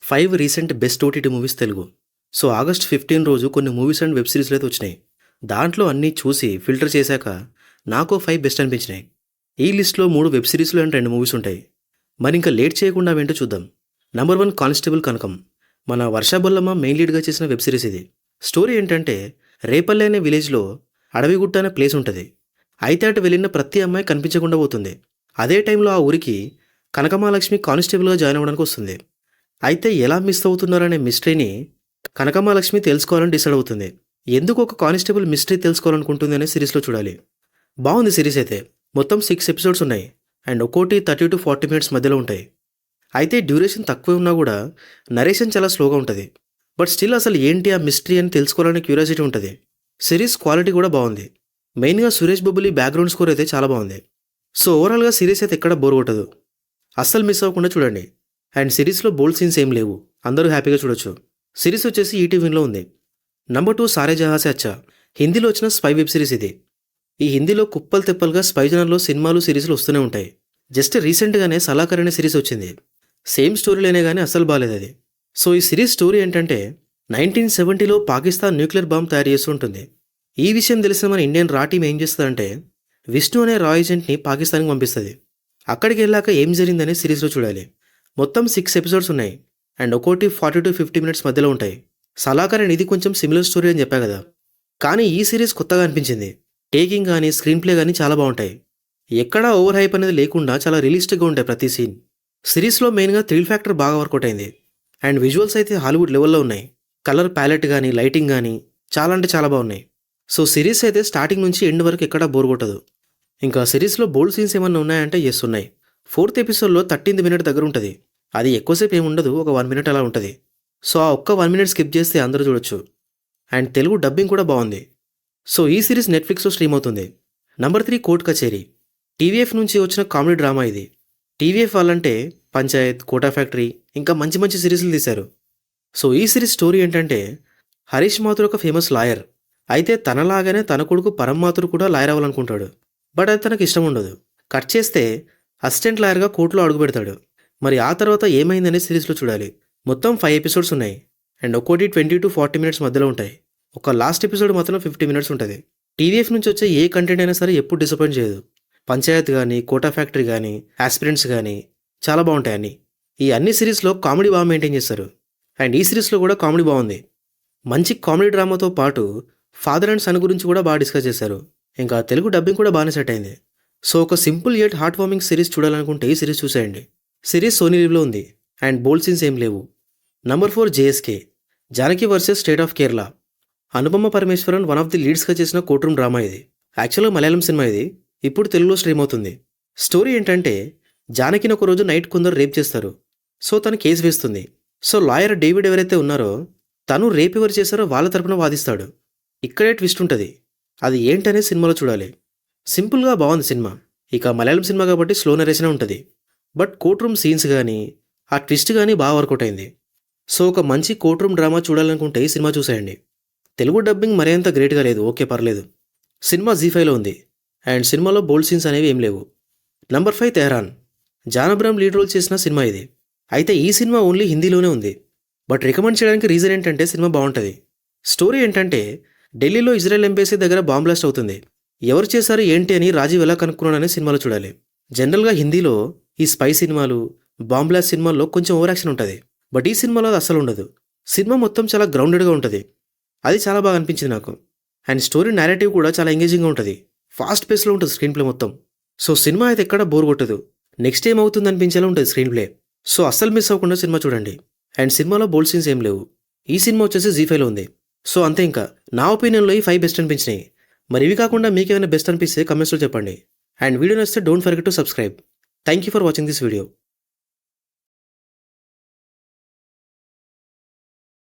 5 recent best OTT movies Telugu. So August 15 రోజు కొన్ని movies and web సిరీస్‌లు అయితే వచ్చినాయి. దాంట్లో అన్నీ చూసి ఫిల్టర్ చేశాక నాకో 5 బెస్ట్ అనిపించినాయి. ఈ లిస్ట్‌లో 3 వెబ్ సిరీస్‌లు అండ్ 2 మూవీస్ ఉంటాయి. మరింక లేట్ చేయకుండా అవేంటో చూద్దాం. నంబర్ 1 కానిస్టేబుల్ కనకం. మన వర్ష బొల్లమ్మ మెయిన్ లీడ్‌గా చేసిన వెబ్ సిరీస్ ఇది. స్టోరీ ఏంటంటే రేపల్లె అనే విలేజ్‌లో అడవిగుట్ట అనే ప్లేస్ ఉంటది. అయితే అటు వెళ్ళిన ప్రతి అమ్మాయి కనిపించకుండా పోతుంది. అదే టైంలో ఆ ఊరికి కనకమహాలక్ష్మి కానిస్టేబుల్‌గా జాయిన్ అవ్వడానికి వస్తుంది. అయితే ఎలా మిస్ అవుతున్నారనే మిస్టరీని కనకమహాలక్ష్మి తెలుసుకోవాలని డిసైడ్ అవుతుంది. ఎందుకు ఒక కానిస్టేబుల్ మిస్టరీ తెలుసుకోవాలనుకుంటుంది అనే సిరీస్లో చూడాలి. బాగుంది సిరీస్ అయితే. మొత్తం 6 ఎపిసోడ్స్ ఉన్నాయి అండ్ ఒక్కోటి 30 to 40 మినిట్స్ మధ్యలో ఉంటాయి. అయితే డ్యూరేషన్ తక్కువ ఉన్నా కూడా నరేషన్ చాలా స్లోగా ఉంటుంది. బట్ స్టిల్ అసలు ఏంటి ఆ మిస్టరీ అని తెలుసుకోవాలనే క్యూరియాసిటీ ఉంటుంది. సిరీస్ క్వాలిటీ కూడా బాగుంది. మెయిన్గా సురేష్ బొబ్బులి బ్యాక్గ్రౌండ్ స్కోర్ అయితే చాలా బాగుంది. సో ఓవరాల్గా సిరీస్ అయితే ఎక్కడ బోర్ కొట్టదు. అస్సలు మిస్ అవ్వకుండా చూడండి. అండ్ సిరీస్లో బోల్డ్ సీన్స్ ఏం లేవు, అందరూ హ్యాపీగా చూడొచ్చు. సిరీస్ వచ్చేసి ఈటీవీలో ఉంది. నంబర్ 2 సారే జహాं से अच्छा. హిందీలో వచ్చిన స్పై వెబ్ సిరీస్ ఇది. ఈ హిందీలో కుప్పలు తెప్పలుగా స్పై జనర్లో సినిమాలు సిరీస్లు వస్తూనే ఉంటాయి. జస్ట్ రీసెంట్గానే సలాకర్ అనే సిరీస్ వచ్చింది. సేమ్ స్టోరీలేనే కానీ అస్సలు బాగాలేదు అది. సో ఈ సిరీస్ స్టోరీ ఏంటంటే 1970లో పాకిస్తాన్ న్యూక్లియర్ బాంబ్ తయారు చేస్తూ ఉంటుంది. ఈ విషయం తెలిసిన మన ఇండియన్ రా టీం ఏం చేస్తుందంటే విష్ణు అనే రా ఏజెంట్ని పాకిస్తాన్కి పంపిస్తుంది. అక్కడికి వెళ్ళాక ఏం జరిగిందనే సిరీస్లో చూడాలి. మొత్తం 6 ఎపిసోడ్స్ ఉన్నాయి అండ్ ఒక్కోటి 40 to 50 మినిట్స్ మధ్యలో ఉంటాయి. సలాకర్ అండ్ ఇది కొంచెం సిమిలర్ స్టోరీ అని చెప్పా కదా, కానీ ఈ సిరీస్ కొత్తగా అనిపించింది. టేకింగ్ కానీ స్క్రీన్ ప్లే కానీ చాలా బాగుంటాయి. ఎక్కడా ఓవర్ హైప్ అనేది లేకుండా చాలా రియలిస్టిక్గా ఉంటాయి ప్రతి సీన్. సిరీస్లో మెయిన్గా థ్రిల్ ఫ్యాక్టర్ బాగా వర్కౌట్ అయింది. అండ్ విజువల్స్ అయితే హాలీవుడ్ లెవెల్లో ఉన్నాయి. కలర్ ప్యాలెట్ కానీ లైటింగ్ కానీ చాలా అంటే చాలా బాగున్నాయి. సో సిరీస్ అయితే స్టార్టింగ్ నుంచి ఎండ్ వరకు ఎక్కడా బోర్ కొట్టదు. ఇంకా సిరీస్లో బోల్డ్ సీన్స్ ఏమన్నా ఉన్నాయంటే ఎస్ ఉన్నాయి. 4th ఎపిసోడ్లో 13th మినిట్ దగ్గర ఉంటుంది. అది ఎక్కువసేపు ఏమి ఉండదు, ఒక 1 మినిట్ అలా ఉంటుంది. సో ఆ ఒక్క 1 మినిట్ స్కిప్ చేస్తే అందరూ చూడొచ్చు. అండ్ తెలుగు డబ్బింగ్ కూడా బాగుంది. సో ఈ సిరీస్ నెట్ఫ్లిక్స్లో స్ట్రీమ్ అవుతుంది. నంబర్ 3 కోర్ట్ కచేరీ. టీవీఎఫ్ నుంచి వచ్చిన కామెడీ డ్రామా ఇది. టీవీఎఫ్ వాళ్ళంటే పంచాయత్, కోటా ఫ్యాక్టరీ ఇంకా మంచి మంచి సిరీస్లు తీశారు. సో ఈ సిరీస్ స్టోరీ ఏంటంటే హరీష్ మాథుర్ ఒక ఫేమస్ లాయర్. అయితే తనలాగానే తన కొడుకు పరం మాథుర్ కూడా లాయర్ అవ్వాలనుకుంటాడు. బట్ అది తనకు ఇష్టం ఉండదు. కట్ చేస్తే అసిస్టెంట్ లాయర్గా కోర్టులో అడుగు పెడతాడు. మరి ఆ తర్వాత ఏమైందనే సిరీస్లో చూడాలి. మొత్తం 5 ఎపిసోడ్స్ ఉన్నాయి అండ్ ఒక్కోటి 20 to 40 మినిట్స్ మధ్యలో ఉంటాయి. ఒక లాస్ట్ ఎపిసోడ్ మాత్రం 50 మినిట్స్ ఉంటుంది. టీవీఎఫ్ నుంచి వచ్చే ఏ కంటెంట్ అయినా సరే ఎప్పుడు డిసప్పాయింట్ చేయదు. పంచాయత్ కానీ, కోటా ఫ్యాక్టరీ కానీ, ఆస్పిరెంట్స్ కానీ చాలా బాగుంటాయి అన్నీ. ఈ అన్ని సిరీస్లో కామెడీ బాగా మెయింటైన్ చేస్తారు. అండ్ ఈ సిరీస్లో కూడా కామెడీ బాగుంది. మంచి కామెడీ డ్రామాతో పాటు ఫాదర్ అండ్ సన్ గురించి కూడా బాగా డిస్కస్ చేశారు. ఇంకా తెలుగు డబ్బింగ్ కూడా బాగానే సెట్ అయింది. సో ఒక simple yet heart warming series చూడాలనుకుంటే ఈ సిరీస్ చూసేయండి. సిరీస్ సోనీ లీవ్లో ఉంది అండ్ బోల్డ్ సీన్స్ ఏం లేవు. Number 4 JSK. Janaki versus state of Kerala. Anupama Parameswaran one of the లీడ్స్గా చేసిన కోర్ట్ రూమ్ డ్రామా ఇది. యాక్చువల్గా మలయాళం సినిమా ఇది. ఇప్పుడు తెలుగులో స్ట్రీమ్ అవుతుంది. స్టోరీ ఏంటంటే జానకిని ఒక రోజు నైట్ కొందరు రేప్ చేస్తారు. సో తను కేసు వేస్తుంది. సో లాయర్ డేవిడ్ ఎవరైతే ఉన్నారో తను రేప్ ఎవరు చేశారో వాళ్ళ తరపున వాదిస్తాడు. ఇక్కడే ట్విస్ట్ ఉంటుంది. అది ఏంటనే సినిమాలో చూడాలి. సింపుల్గా బాగుంది సినిమా. ఇక మలయాళం సినిమా కాబట్టి స్లో నరేషనే ఉంటుంది. బట్ కోర్ట్ రూమ్ సీన్స్ కానీ ఆ ట్విస్ట్ కానీ బాగా వర్కౌట్ అయింది. సో ఒక మంచి కోర్ట్ రూమ్ డ్రామా చూడాలనుకుంటే ఈ సినిమా చూసేయండి. తెలుగు డబ్బింగ్ మరీ అంత గ్రేట్గా లేదు, ఓకే పర్లేదు. సినిమా జీ5లో ఉంది అండ్ సినిమాలో బోల్డ్ సీన్స్ అనేవి ఏం లేవు. Number 5 Tehran. John Abraham lead role చేసిన సినిమా ఇది. అయితే ఈ సినిమా ఓన్లీ హిందీలోనే ఉంది. బట్ రికమెండ్ చేయడానికి రీజన్ ఏంటంటే సినిమా బాగుంటుంది. స్టోరీ ఏంటంటే ఢిల్లీలో ఇజ్రాయెల్ ఎంబసీ దగ్గర బాంబ్ బ్లాస్ట్ అవుతుంది. ఎవరు చేశారు ఏంటి అని రాజీవ్ ఎలా కనుక్కున్నాడనే సినిమాలో చూడాలి. జనరల్గా హిందీలో ఈ స్పై సినిమాలు, బాంబ్ బ్లాస్ట్ సినిమాల్లో కొంచెం ఓవర్ యాక్షన్ ఉంటుంది. బట్ ఈ సినిమాలో అది అస్సలు ఉండదు. సినిమా మొత్తం చాలా గ్రౌండెడ్గా ఉంటుంది. అది చాలా బాగా అనిపించింది నాకు. అండ్ స్టోరీ నేరేటివ్ కూడా చాలా ఎంగేజింగ్గా ఉంటుంది. ఫాస్ట్ పేస్లో ఉంటుంది స్క్రీన్ ప్లే మొత్తం. సో సినిమా అయితే ఎక్కడ బోర్ కొట్టదు. నెక్స్ట్ ఏమవుతుంది అనిపించేలా ఉంటుంది స్క్రీన్ ప్లే. సో అస్సలు మిస్ అవ్వకుండా సినిమా చూడండి. అండ్ సినిమాలో బోల్డ్ సీన్స్ ఏం లేవు. ఈ సినిమా వచ్చేసి జీ5లో ఉంది. సో అంతే. ఇంకా నా ఒపీనియన్లో ఈ 5 బెస్ట్ అనిపించినాయి. మరి ఇవి కాకుండా మీకేమైనా బెస్ట్ అనిపిస్తే కమెంట్స్లో చెప్పండి. అండ్ వీడియో నచ్చితే don't forget to subscribe. Thank you for watching this video.